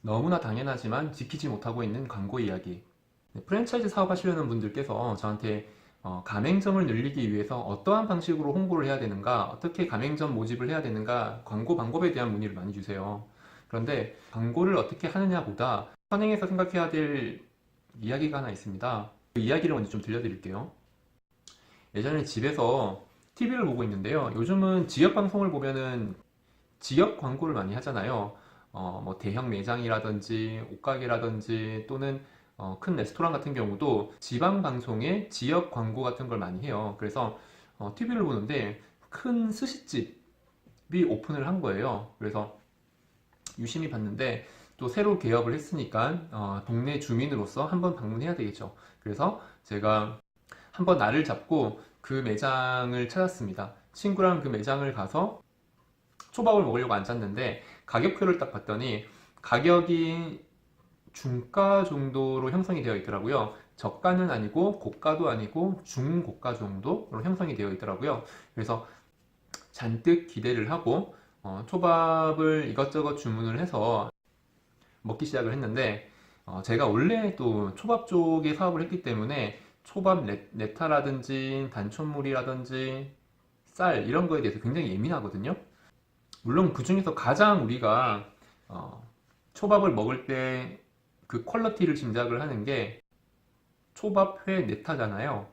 너무나 당연하지만 지키지 못하고 있는 광고 이야기. 네, 프랜차이즈 사업하시려는 분들께서 저한테 가맹점을 늘리기 위해서 어떠한 방식으로 홍보를 해야 되는가, 어떻게 가맹점 모집을 해야 되는가, 광고 방법에 대한 문의를 많이 주세요. 그런데 광고를 어떻게 하느냐보다 선행해서 생각해야 될 이야기가 하나 있습니다. 그 이야기를 먼저 좀 들려드릴게요. 예전에 집에서 TV를 보고 있는데요. 요즘은 지역 방송을 보면은 지역 광고를 많이 하잖아요. 뭐 대형 매장이라든지 옷가게라든지 또는 큰 레스토랑 같은 경우도 지방 방송에 지역 광고 같은 걸 많이 해요. 그래서 TV를 보는데 큰 스시집이 오픈을 한 거예요. 그래서 유심히 봤는데 또 새로 개업을 했으니까 동네 주민으로서 한번 방문해야 되겠죠. 그래서 제가 한번 날을 잡고 그 매장을 찾았습니다. 친구랑 그 매장을 가서 초밥을 먹으려고 앉았는데 가격표를 딱 봤더니 가격이 중가 정도로 형성이 되어 있더라고요. 저가는 아니고 고가도 아니고 중고가 정도로 형성이 되어 있더라고요. 그래서 잔뜩 기대를 하고 초밥을 이것저것 주문을 해서 먹기 시작을 했는데 제가 원래 또 초밥 쪽에 사업을 했기 때문에 초밥 네타라든지 단촛물이라든지 쌀 이런 거에 대해서 굉장히 예민하거든요. 물론 그 중에서 가장 우리가 초밥을 먹을 때 그 퀄리티를 짐작을 하는 게 초밥회 네타잖아요.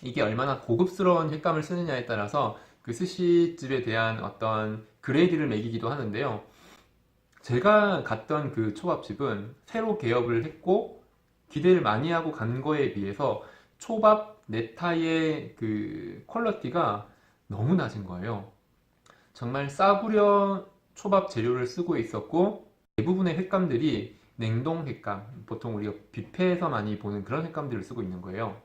이게 얼마나 고급스러운 횟감을 쓰느냐에 따라서 그 스시집에 대한 어떤 그레이드를 매기기도 하는데요. 제가 갔던 그 초밥집은 새로 개업을 했고 기대를 많이 하고 간 거에 비해서 초밥 네타의 그 퀄리티가 너무 낮은 거예요. 정말 싸구려 초밥 재료를 쓰고 있었고 대부분의 횟감들이 냉동 횟감, 보통 우리가 뷔페에서 많이 보는 그런 횟감들을 쓰고 있는 거예요.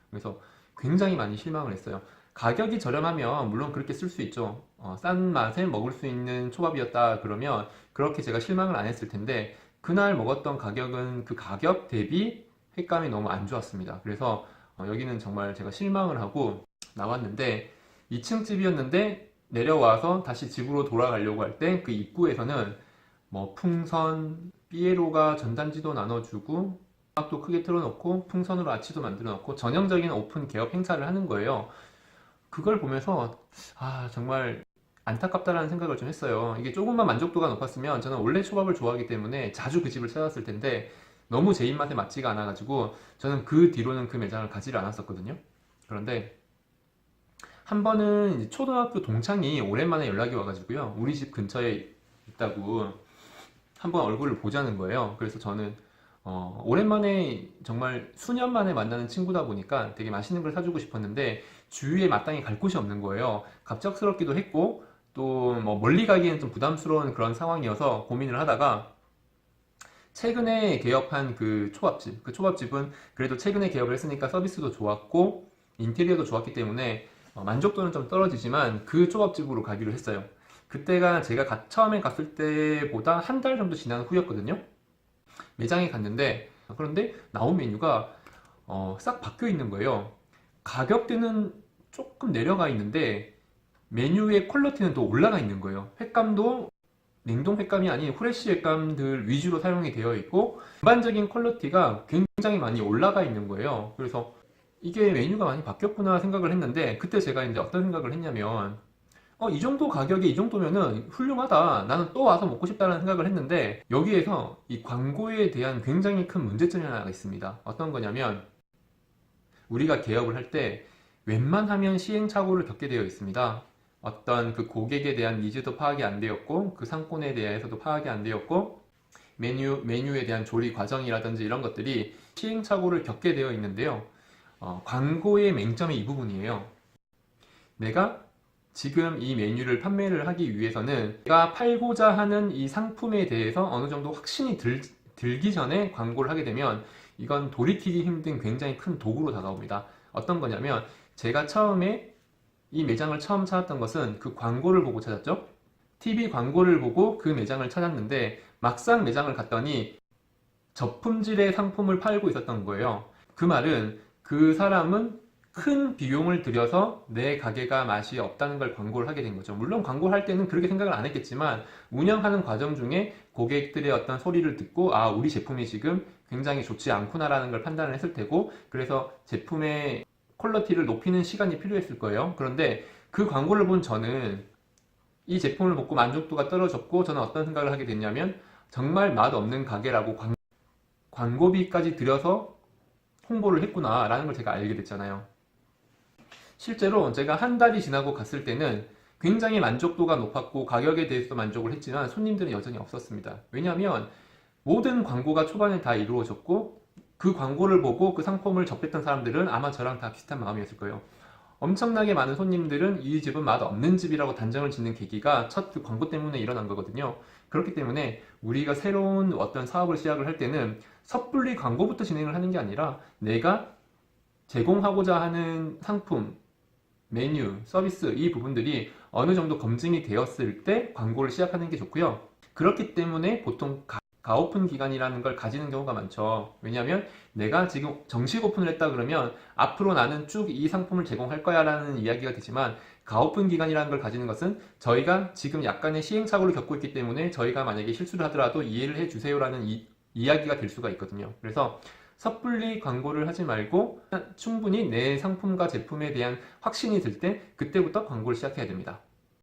그래서 굉장히 많이 실망을 했어요. 가격이 저렴하면 물론 그렇게 쓸 수 있죠. 싼 맛에 먹을 수 있는 초밥이었다 그러면 그렇게 제가 실망을 안 했을 텐데 그날 먹었던 가격은 그 가격 대비 횟감이 너무 안 좋았습니다. 그래서 여기는 정말 제가 실망을 하고 나왔는데 2층 집이었는데 내려와서 다시 집으로 돌아가려고 할 때 그 입구에서는 뭐 풍선, 삐에로가 전단지도 나눠주고 음악도 크게 틀어놓고 풍선으로 아치도 만들어 놓고 전형적인 오픈 개업 행사를 하는 거예요. 그걸 보면서 정말 안타깝다라는 생각을 좀 했어요. 이게 조금만 만족도가 높았으면 저는 원래 초밥을 좋아하기 때문에 자주 그 집을 찾았을 텐데 너무 제 입맛에 맞지가 않아가지고 저는 그 뒤로는 그 매장을 가지를 않았었거든요. 그런데 한 번은 이제 초등학교 동창이 오랜만에 연락이 와가지고요. 우리 집 근처에 있다고 한번 얼굴을 보자는 거예요. 그래서 저는 오랜만에 정말 수년 만에 만나는 친구다 보니까 되게 맛있는 걸 사주고 싶었는데 주위에 마땅히 갈 곳이 없는 거예요. 갑작스럽기도 했고 또 뭐 멀리 가기엔 좀 부담스러운 그런 상황이어서 고민을 하다가 최근에 개업한 그 초밥집, 그 초밥집은 그래도 최근에 개업을 했으니까 서비스도 좋았고 인테리어도 좋았기 때문에 만족도는 좀 떨어지지만 그 초밥집으로 가기로 했어요. 그때가 제가 처음에 갔을 때보다 한 달 정도 지난 후였거든요. 매장에 갔는데 그런데 나온 메뉴가 싹 바뀌어 있는 거예요. 가격대는 조금 내려가 있는데 메뉴의 퀄리티는 더 올라가 있는 거예요. 횟감도 냉동 횟감이 아닌 후레쉬 횟감들 위주로 사용이 되어 있고 전반적인 퀄리티가 굉장히 많이 올라가 있는 거예요. 그래서 이게 메뉴가 많이 바뀌었구나 생각을 했는데 그때 제가 이제 어떤 생각을 했냐면 이 정도 가격에 이 정도면은 훌륭하다. 나는 또 와서 먹고 싶다는 생각을 했는데 여기에서 이 광고에 대한 굉장히 큰 문제점이 하나가 있습니다. 어떤 거냐면 우리가 개업을 할 때 웬만하면 시행착오를 겪게 되어 있습니다. 어떤 그 고객에 대한 니즈도 파악이 안 되었고 그 상권에 대해서도 파악이 안 되었고 메뉴에 대한 조리 과정이라든지 이런 것들이 시행착오를 겪게 되어 있는데요. 광고의 맹점이 이 부분이에요. 내가 지금 이 메뉴를 판매를 하기 위해서는 내가 팔고자 하는 이 상품에 대해서 어느 정도 확신이 들기 전에 광고를 하게 되면 이건 돌이키기 힘든 굉장히 큰 도구로 다가옵니다. 어떤 거냐면 제가 처음에 이 매장을 처음 찾았던 것은 그 광고를 보고 찾았죠. TV 광고를 보고 그 매장을 찾았는데 막상 매장을 갔더니 저품질의 상품을 팔고 있었던 거예요. 그 말은 그 사람은 큰 비용을 들여서 내 가게가 맛이 없다는 걸 광고를 하게 된 거죠. 물론 광고할 때는 그렇게 생각을 안 했겠지만 운영하는 과정 중에 고객들의 어떤 소리를 듣고 아, 우리 제품이 지금 굉장히 좋지 않구나라는 걸 판단을 했을 테고 그래서 제품의 퀄리티를 높이는 시간이 필요했을 거예요. 그런데 그 광고를 본 저는 이 제품을 먹고 만족도가 떨어졌고 저는 어떤 생각을 하게 됐냐면 정말 맛없는 가게라고 광고비까지 들여서 홍보를 했구나라는 걸 제가 알게 됐잖아요. 실제로 제가 한 달이 지나고 갔을 때는 굉장히 만족도가 높았고 가격에 대해서도 만족을 했지만 손님들은 여전히 없었습니다. 왜냐하면 모든 광고가 초반에 다 이루어졌고 그 광고를 보고 그 상품을 접했던 사람들은 아마 저랑 다 비슷한 마음이었을 거예요. 엄청나게 많은 손님들은 이 집은 맛 없는 집이라고 단정을 짓는 계기가 첫 그 광고 때문에 일어난 거거든요. 그렇기 때문에 우리가 새로운 어떤 사업을 시작을 할 때는 섣불리 광고부터 진행을 하는 게 아니라 내가 제공하고자 하는 상품, 메뉴, 서비스 이 부분들이 어느 정도 검증이 되었을 때 광고를 시작하는 게 좋고요. 그렇기 때문에 보통 가오픈 기간이라는 걸 가지는 경우가 많죠. 왜냐하면 내가 지금 정식 오픈을 했다 그러면 앞으로 나는 쭉 이 상품을 제공할 거야 라는 이야기가 되지만 가오픈 기간이라는 걸 가지는 것은 저희가 지금 약간의 시행착오를 겪고 있기 때문에 저희가 만약에 실수를 하더라도 이해를 해 주세요라는 이야기가 될 수가 있거든요. 그래서 섣불리 광고를 하지 말고 충분히 내 상품과 제품에 대한 확신이 들 때 그때부터 광고를 시작해야 됩니다.